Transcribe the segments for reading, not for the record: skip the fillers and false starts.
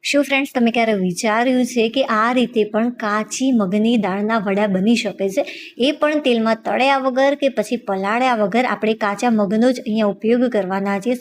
શું ફ્રેન્ડ્સ, તમે ક્યારે વિચાર્યું છે કે આ રીતે પણ કાચી મગની દાળના વડા બની શકે છે, એ પણ તેલમાં તળ્યા વગર કે પછી પલાળ્યા વગર? આપણે કાચા મગનો જ અહીંયા ઉપયોગ કરવાના છે,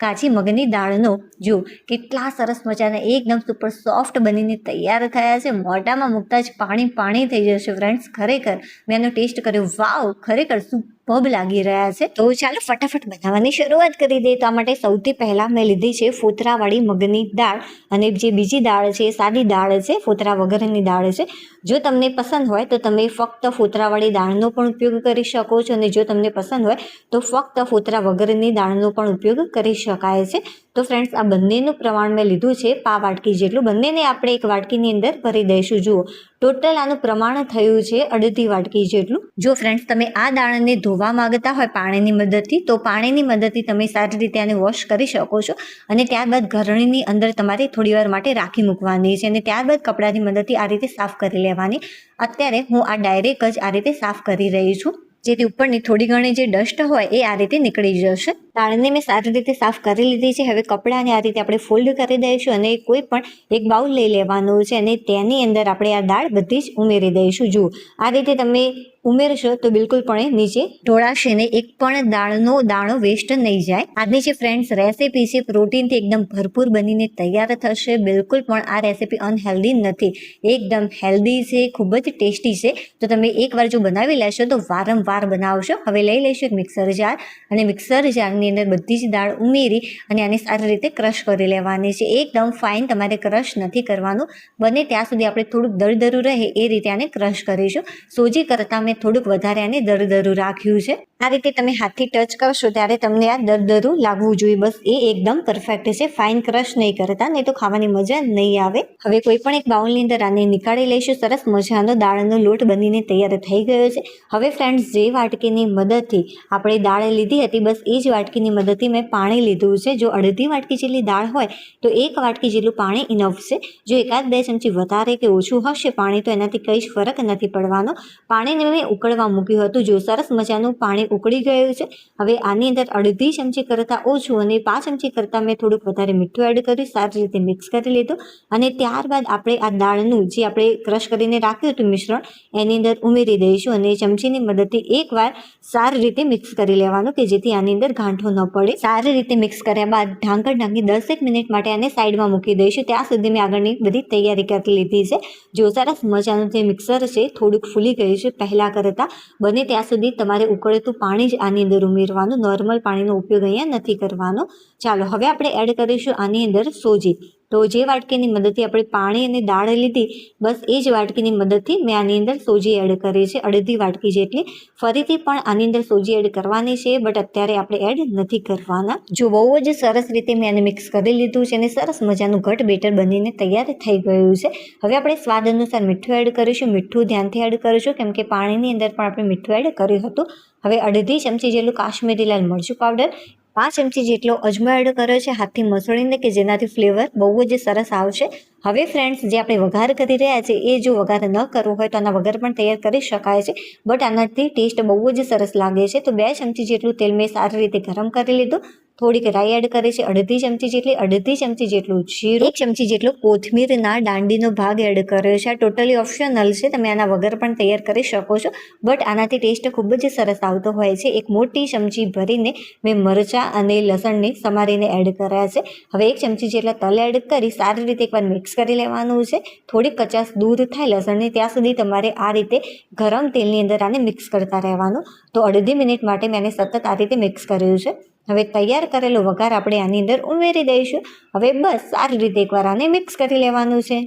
કાચી મગની દાળનો. જો કેટલા સરસ મજાના એકદમ સુપર સોફ્ટ બનીને તૈયાર થયા છે. મોઢામાં મૂકતા જ પાણી પાણી થઈ જશે ફ્રેન્ડ્સ. ખરેખર મેં એનો ટેસ્ટ કર્યો, વાવ, ખરેખર સુપર્બ લાગી રહ્યા છે. તો ચાલો ફટાફટ બનાવવાની શરૂઆત કરી દઈએ. તો આ માટે સૌથી પહેલા મેં લીધી છે ફોતરાવાળી મગની દાળ, અને જે બીજી દાળ છે એ સાદી દાળ છે, ફોતરા વગરની દાળ છે. જો તમને પસંદ હોય તો તમે ફક્ત ફોતરાવાળી દાળનો પણ ઉપયોગ કરી શકો છો, અને જો તમને પસંદ હોય તો ફક્ત ફોતરા વગરની દાળનો પણ ઉપયોગ કરી શકાય છે. તો ફ્રેન્ડ્સ, આ બંનેનું પ્રમાણ મેં લીધું છે પા વાટકી જેટલું. બંનેને આપણે એક વાટકીની અંદર ભરી દઈશું. જુઓ, ટોટલ આનું પ્રમાણ થયું છે અડધી વાટકી જેટલું. જો ફ્રેન્ડ્સ, તમે આ દાળને ધોવા માંગતા હોય પાણીની મદદથી, તો પાણીની મદદથી તમે સારી રીતે આને વોશ કરી શકો છો, અને ત્યારબાદ ઘરણીની અંદર તમારે થોડી વાર માટે રાખી મૂકવાની છે, અને ત્યારબાદ કપડાની મદદથી આ રીતે સાફ કરી લેવાની. અત્યારે હું આ ડાયરેક્ટ જ આ રીતે સાફ કરી રહી છું, જેથી ઉપરની થોડી ઘણી જે ડસ્ટ હોય એ આ રીતે નીકળી જશે. દાળને મેં સારી રીતે સાફ કરી લીધી છે. હવે કપડાને આ રીતે આપણે ફોલ્ડ કરી દઈશું, અને કોઈ પણ એક બાઉલ લઈ લેવાનું છે, અને તેની અંદર આપણે આ દાળ બધી જ ઉમેરી દઈશું. જુઓ, આ રીતે તમે ઉમેરશો તો બિલકુલ પણ નીચે ઢોળાશે ને, એક પણ દાળનો દાણો વેસ્ટ નહીં જાય. આજની જે ફ્રેન્ડ્સ રેસીપી છે પ્રોટીનથી એકદમ ભરપૂર બનીને તૈયાર થશે. બિલકુલ પણ આ રેસીપી અનહેલ્ધી નથી, એકદમ હેલ્ધી છે, ખૂબ જ ટેસ્ટી છે. તો તમે એકવાર જો બનાવી લેશો તો વારંવાર બનાવશો. હવે લઈ લઈશું એક મિક્સર જાર, અને મિક્સર જારની અંદર બધી જ દાળ ઉમેરી અને આને સારી રીતે ક્રશ કરી લેવાની છે. એકદમ ફાઇન તમારે ક્રશ નથી કરવાનું, બને ત્યાં સુધી આપણે થોડુંક દરદરું રહે એ રીતે આને ક્રશ કરીશું. સોજી કરતાં મેં થોડુંક વધારે આને દરદરું રાખ્યું છે. આ રીતે તમે હાથથી ટચ કરશો ત્યારે તમને આ દરદરું લાગવું જોઈએ, બસ એ એકદમ પરફેક્ટ છે. ફાઇન ક્રશ નહીં કરતા, નહીં તો ખાવાની મજા નહીં આવે. હવે કોઈ પણ એક બાઉલની અંદર આને નીકાળી લઈશું. સરસ મજાનો દાળનો લોટ બનીને તૈયાર થઈ ગયો છે. હવે ફ્રેન્ડ્સ, જે વાટકીની મદદથી આપણે દાળ લીધી હતી, બસ એ જ વાટકીની મદદથી મેં પાણી લીધું છે. જો અડધી વાટકી જેટલી દાળ હોય તો એક વાટકી જેટલું પાણી ઇનફ છે. જો એકાદ બે ચમચી વધારે કે ઓછું હશે પાણી, તો એનાથી કંઈ જ ફરક નથી પડવાનો. પાણીને મેં ઉકળવા મૂક્યું હતું. જો સરસ મજાનું પાણી ઉકળી ગયું છે. હવે આની અંદર અડધી ચમચી કરતાં ઓછું અને 5 ચમચી કરતાં મેં થોડુંક વધારે મીઠું એડ કર્યું, સારી રીતે મિક્સ કરી લીધું, અને ત્યારબાદ આપણે આ દાળનું જે આપણે ક્રશ કરીને રાખ્યું હતું મિશ્રણ, એની અંદર ઉમેરી દઈશું, અને ચમચીની મદદથી એકવાર સારી રીતે મિક્સ કરી લેવાનું, કે જેથી આની અંદર ગાંઠો ન પડે. સારી રીતે મિક્સ કર્યા બાદ ઢાંકણ ઢાંકી 10 મિનિટ માટે આને સાઈડમાં મૂકી દઈશું. ત્યાં સુધી મેં આગળની બધી તૈયારી કરી લીધી છે. જો સરસ મજાનું જે મિક્સર છે થોડુંક ફૂલી ગયું છે પહેલાં કરતાં. બને ત્યાં સુધી તમારે ઉકળતું પાણી જ આની અંદર ઉમેરવાનું, નોર્મલ પાણીનો ઉપયોગ અહીંયા નથી કરવાનો. ચાલો, હવે આપણે એડ કરીશું આની અંદર સોજી. તો જે વાટકીની મદદથી આપણે પાણી અને દાળ લીધી, બસ એ જ વાટકીની મદદથી મેં આની અંદર સોજી એડ કરી છે, અડધી વાટકી જેટલી. ફરીથી પણ આની અંદર સોજી એડ કરવાની છે, બટ અત્યારે આપણે એડ નથી કરવાના. જો બહુ જ સરસ રીતે મેં આને મિક્સ કરી લીધું છે, અને સરસ મજાનું ઘટ બેટર બનીને તૈયાર થઈ ગયું છે. હવે આપણે સ્વાદ અનુસાર મીઠું એડ કરીશું. મીઠું ધ્યાનથી એડ કરીશું, કેમ કે પાણીની અંદર પણ આપણે મીઠું એડ કર્યું હતું. હવે અડધી ચમચી જેટલું કાશ્મીરી લાલ મરચું પાવડર, 5 ચમચી જેટલો અજમો એડ કર્યો છે હાથથી મસળીને, કે જેનાથી ફ્લેવર બહુ જ સરસ આવશે. હવે ફ્રેન્ડ્સ, જે આપણે વઘાર કરી રહ્યા છે એ જો વઘાર ન કરવો હોય તો આના વગર પણ તૈયાર કરી શકાય છે, બટ આનાથી ટેસ્ટ બહુ જ સરસ લાગે છે. તો 2 ચમચી જેટલું તેલ મેં સારી રીતે ગરમ કરી લીધું. થોડીક રાઈ એડ કરી છે, અડધી ચમચી જેટલી. અડધી ચમચી જેટલું જીરું, 1 ચમચી જેટલો કોથમીરના દાંડીનો ભાગ એડ કર્યો છે. આ ટોટલી ઓપ્શનલ છે, તમે આના વગર પણ તૈયાર કરી શકો છો, બટ આનાથી ટેસ્ટ ખૂબ જ સરસ આવતો હોય છે. એક મોટી ચમચી ભરીને મેં મરચાં અને લસણને સમારીને એડ કર્યા છે. હવે 1 ચમચી જેટલા તલ એડ કરી સારી રીતે એકવાર મિક્સ કરી લેવાનું છે. થોડીક કચાશ દૂર થાય લસણની, ત્યાં સુધી તમારે આ રીતે ગરમ તેલની અંદર આને મિક્સ કરતા રહેવાનું. તો અડધી મિનિટ માટે મેં સતત આ રીતે મિક્સ કર્યું છે. હવે તૈયાર કરેલો વઘાર આપણે આની અંદર ઉમેરી દઈશું. હવે બસ સારી રીતે એકવાર આને મિક્સ કરી લેવાનું છે.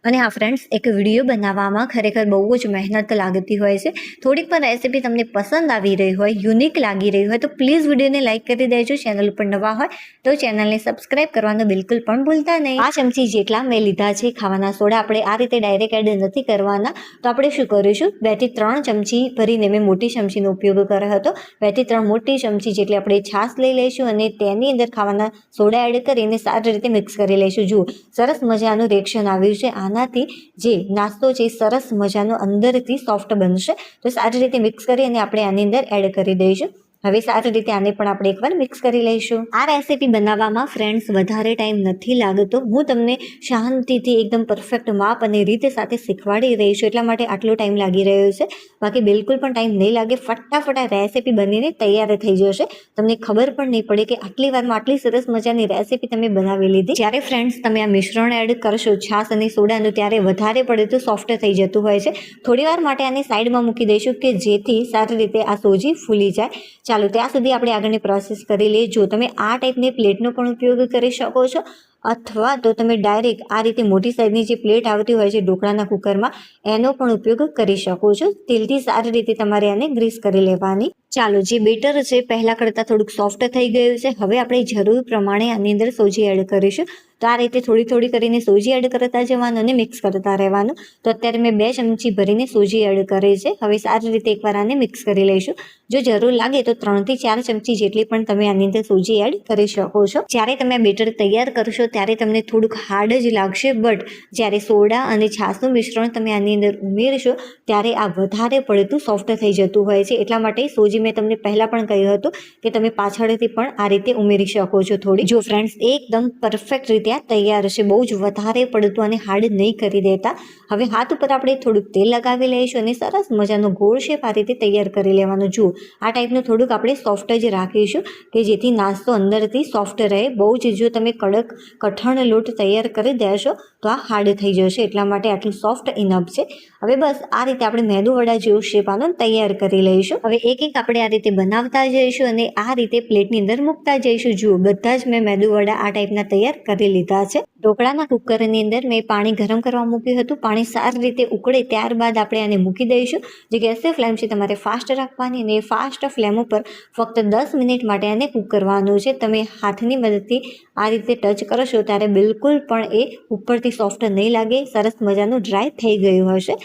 અને હા ફ્રેન્ડ્સ, એક વિડીયો બનાવવામાં ખરેખર બહુ જ મહેનત લાગતી હોય છે. થોડીક પણ રેસીપી તમને પસંદ આવી રહી હોય, યુનિક લાગી રહી હોય, તો પ્લીઝ વિડીયોને લાઇક કરી દેજો. ચેનલ ઉપર નવા હોય તો ચેનલને સબસ્ક્રાઇબ કરવાનું બિલકુલ પણ ભૂલતા નહીં. 5 ચમચી જેટલા મેં લીધા છે ખાવાના સોડા. આપણે આ રીતે ડાયરેક્ટ એડ નથી કરવાના. તો આપણે શું કરીશું, 2 થી 3 ચમચી ભરીને મેં મોટી ચમચીનો ઉપયોગ કર્યો હતો. 2 થી 3 મોટી ચમચી જેટલી આપણે છાશ લઈ લઈશું, અને તેની અંદર ખાવાના સોડા એડ કરીને સારી રીતે મિક્સ કરી લઈશું. જુઓ, સરસ મજાનું રિએક્શન આવ્યું છે. આનાથી જે નાસ્તો છે સરસ મજાનો અંદરથી સોફ્ટ બનશે. તો સારી રીતે મિક્સ કરી અને આપણે આની અંદર એડ કરી દઈશું. હવે સારી રીતે આને પણ આપણે એકવાર મિક્સ કરી લઈશું. આ રેસીપી બનાવવામાં ફ્રેન્ડ્સ વધારે ટાઈમ નથી લાગતો. હું તમને શાંતિથી એકદમ પરફેક્ટ માપ અને રીતે સાથે શીખવાડી રહી છું, એટલા માટે આટલો ટાઈમ લાગી રહ્યો છે. બાકી બિલકુલ પણ ટાઈમ નહીં લાગે, ફટાફટ આ રેસીપી બનીને તૈયાર થઈ જશે. તમને ખબર પણ નહીં પડે કે આટલી વારમાં આટલી સરસ મજાની રેસીપી તમે બનાવી લીધી. જ્યારે ફ્રેન્ડ્સ તમે આ મિશ્રણ એડ કરશો છાશ અને સોડાનું, ત્યારે વધારે પડે તો સોફ્ટ થઈ જતું હોય છે. થોડી વાર માટે આને સાઈડમાં મૂકી દઈશું કે જેથી સારી રીતે આ સોજી ફૂલી જાય. ચાલો ત્યાં સુધી આપણે આગળની પ્રોસેસ કરી લઈએ. જો તમે આ ટાઈપની પ્લેટનો પણ ઉપયોગ કરી શકો છો, અથવા તો તમે ડાયરેક્ટ આ રીતે મોટી સાઈઝની જે પ્લેટ આવતી હોય છે ઢોકળાના કુકરમાં, એનો પણ ઉપયોગ કરી શકો છો. તેલથી સારી રીતે તમારે આને ગ્રીસ કરી લેવાની. ચાલો, જે બેટર છે પહેલાં કરતાં થોડુંક સોફ્ટ થઈ ગયું છે. હવે આપણે જરૂર પ્રમાણે આની અંદર સોજી એડ કરીશું. તો આ રીતે થોડી થોડી કરીને સોજી એડ કરતા જવાનું અને મિક્સ કરતા રહેવાનું. તો અત્યારે મેં 2 ચમચી ભરીને સોજી એડ કરી છે. હવે સારી રીતે એકવાર આને મિક્સ કરી લઈશું. જો જરૂર લાગે તો 3 થી 4 ચમચી જેટલી પણ તમે આની અંદર સોજી એડ કરી શકો છો. જ્યારે તમે આ બેટર તૈયાર કરશો ત્યારે તમને થોડુંક હાર્ડ જ લાગશે, બટ જ્યારે સોડા અને છાશનું મિશ્રણ તમે આની અંદર ઉમેરશો ત્યારે આ વધારે પડતું સોફ્ટ થઈ જતું હોય છે. એટલા માટે સોજી મેં તમને પહેલાં પણ કહ્યું હતું કે તમે પાછળથી પણ આ રીતે ઉમેરી શકો છો થોડી. જો ફ્રેન્ડ્સ, એકદમ પરફેક્ટ રીતે આ તૈયાર છે. બહુ જ વધારે પડતું અને હાર્ડ નહીં કરી દેતા. હવે હાથ ઉપર આપણે થોડુંક તેલ લગાવી લઈશું અને સરસ મજાનો ગોળ શેપ આ રીતે તૈયાર કરી લેવાનો. જુઓ, આ ટાઈપનું થોડુંક આપણે સોફ્ટ જ રાખીશું કે જેથી નાસ્તો અંદરથી સોફ્ટ રહે. બહુ જ જો તમે કડક કઠણ લોટ તૈયાર કરી દેશો તો આ હાર્ડ થઈ જશે. એટલા માટે આટલું સોફ્ટ ઇનફ છે. હવે બસ આ રીતે આપણે મેદુ વડા જેવું શેપ આનો તૈયાર કરી લઈશું. હવે એક એક આપણે આ રીતે બનાવતા જઈશું અને આ રીતે પ્લેટની અંદર મૂકતા જઈશું. જુઓ, બધા જ મેં મેદુ વડા આ ટાઈપના તૈયાર કરી લીધા છે. ઢોકળાના કુકરની અંદર મેં પાણી ગરમ કરવા મૂક્યું હતું. પાણી સારી રીતે ઉકળે ત્યારબાદ આપણે આને મૂકી દઈશું. જે ગેસની ફ્લેમ છે તમારે ફાસ્ટ રાખવાની, અને ફાસ્ટ ફ્લેમ ઉપર ફક્ત 10 મિનિટ માટે આને કૂક કરવાનું છે. તમે હાથની મદદથી આ રીતે ટચ કરશો ત્યારે બિલકુલ પણ એ ઉપરથી સોફ્ટ નહીં લાગે. સરસ મજાનું ડ્રાય થઈ ગયું હશે.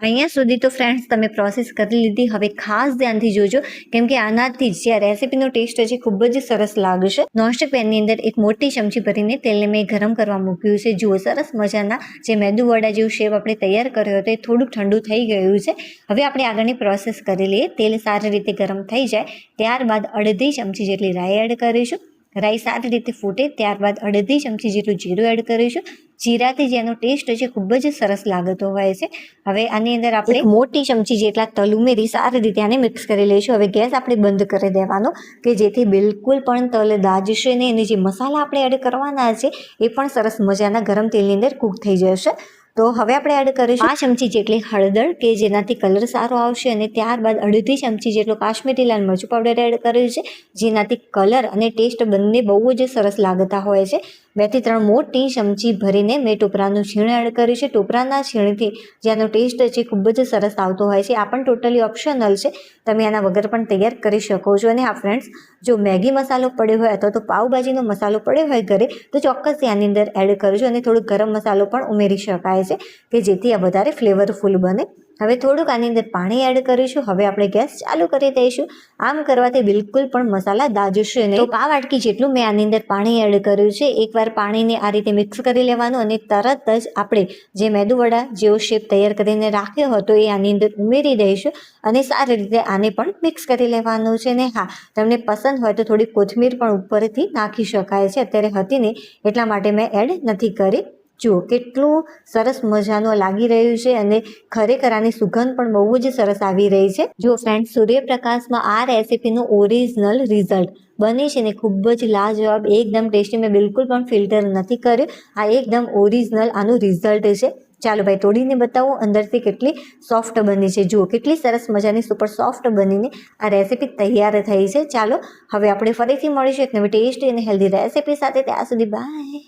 અહીંયા સુધી તો ફ્રેન્ડ્સ તમે પ્રોસેસ કરી લીધી. હવે ખાસ ધ્યાનથી જોજો, કેમ કે આનાથી જે આ રેસીપીનો ટેસ્ટ છે ખૂબ જ સરસ લાગશે. નોનસ્ટિક પેનની અંદર એક મોટી ચમચી ભરીને તેલને મેં ગરમ કરવા મૂક્યું છે. જુઓ, સરસ મજાના જે મેદુ વડા જેવું શેપ આપણે તૈયાર કર્યો હતો એ થોડુંક ઠંડુ થઈ ગયું છે. હવે આપણે આગળની પ્રોસેસ કરી લઈએ. તેલ સારી રીતે ગરમ થઈ જાય ત્યારબાદ અડધી ચમચી જેટલી રાઈ એડ કરીશું. રાઈ સારી રીતે ફૂટે ત્યારબાદ અડધી ચમચી જેટલું જીરું એડ કરીશું. જીરાથી જેનો ટેસ્ટ છે ખૂબ જ સરસ લાગતો હોય છે. હવે આની અંદર આપણે મોટી ચમચી જેટલા તલ ઉમેરી સારી રીતે આને મિક્સ કરી લઈશું. હવે ગેસ આપણે બંધ કરી દેવાનો કે જેથી બિલકુલ પણ તલ દાજશે નહીં, અને જે મસાલા આપણે એડ કરવાના છે એ પણ સરસ મજાના ગરમ તેલની અંદર કૂક થઈ જશે. તો હવે આપણે એડ કરીશું 5 ચમચી જેટલી હળદર કે જેનાથી કલર સારો આવશે, અને ત્યારબાદ અડધી ચમચી જેટલો કાશ્મીરી લાલ મરચું પાવડર એડ કર્યું છે, જેનાથી કલર અને ટેસ્ટ બંને બહુ જ સરસ લાગતા હોય છે. 2 થી 3 મોટી ચમચી ભરીને મેં ટોપરાનું છીણ એડ કર્યું છે. ટોપરાના છીણથી જેનો ટેસ્ટ છે ખૂબ જ સરસ આવતો હોય છે. આ પણ ટોટલી ઓપ્શનલ છે, તમે આના વગર પણ તૈયાર કરી શકો છો. અને હા ફ્રેન્ડ્સ, જો મેગી મસાલો પડ્યો હોય અથવા તો પાવભાજીનો મસાલો પડ્યો હોય ઘરે તો ચોક્કસ આની અંદર એડ કરજો, અને થોડુંક ગરમ મસાલો પણ ઉમેરી શકાય છે કે જેથી આ વધારે ફ્લેવરફુલ બને. હવે થોડુંક આની અંદર પાણી એડ કરીશું. હવે આપણે ગેસ ચાલુ કરી દઈશું. આમ કરવાથી બિલકુલ પણ મસાલા દાજશે નહીં. તો પાવ વાટકી જેટલું મેં આની અંદર પાણી એડ કર્યું છે. એકવાર પાણીને આ રીતે મિક્સ કરી લેવાનું, અને તરત જ આપણે જે મેદુ વડા જેવો શેપ તૈયાર કરીને રાખ્યો હતો એ આની અંદર ઉમેરી દઈશું, અને સારી રીતે આને પણ મિક્સ કરી લેવાનું છે. ને હા, તમને પસંદ હોય તો થોડી કોથમીર પણ ઉપરથી નાખી શકાય છે. અત્યારે હતી ને એટલા માટે મેં એડ નથી કરી. જુઓ, કેટલું સરસ મજાનું લાગી રહ્યું છે, અને ખરેખર આની સુગંધ પણ બહુ જ સરસ આવી રહી છે. જો ફ્રેન્ડ, સૂર્યપ્રકાશમાં આ રેસીપીનું ઓરિજિનલ રિઝલ્ટ બને છે ને ખૂબ જ લાજવાબ, એકદમ ટેસ્ટી. મેં બિલકુલ પણ ફિલ્ટર નથી કર્યું. આ એકદમ ઓરિજિનલ આનું રિઝલ્ટ છે. ચાલો ભાઈ, તોડીને બતાવો અંદરથી કેટલી સોફ્ટ બની છે. જુઓ, કેટલી સરસ મજાની સુપર સોફ્ટ બનીને આ રેસીપી તૈયાર થઈ છે. ચાલો હવે આપણે ફરીથી મળીશું એક નવી ટેસ્ટી અને હેલ્ધી રેસીપી સાથે. ત્યાં સુધી બાય.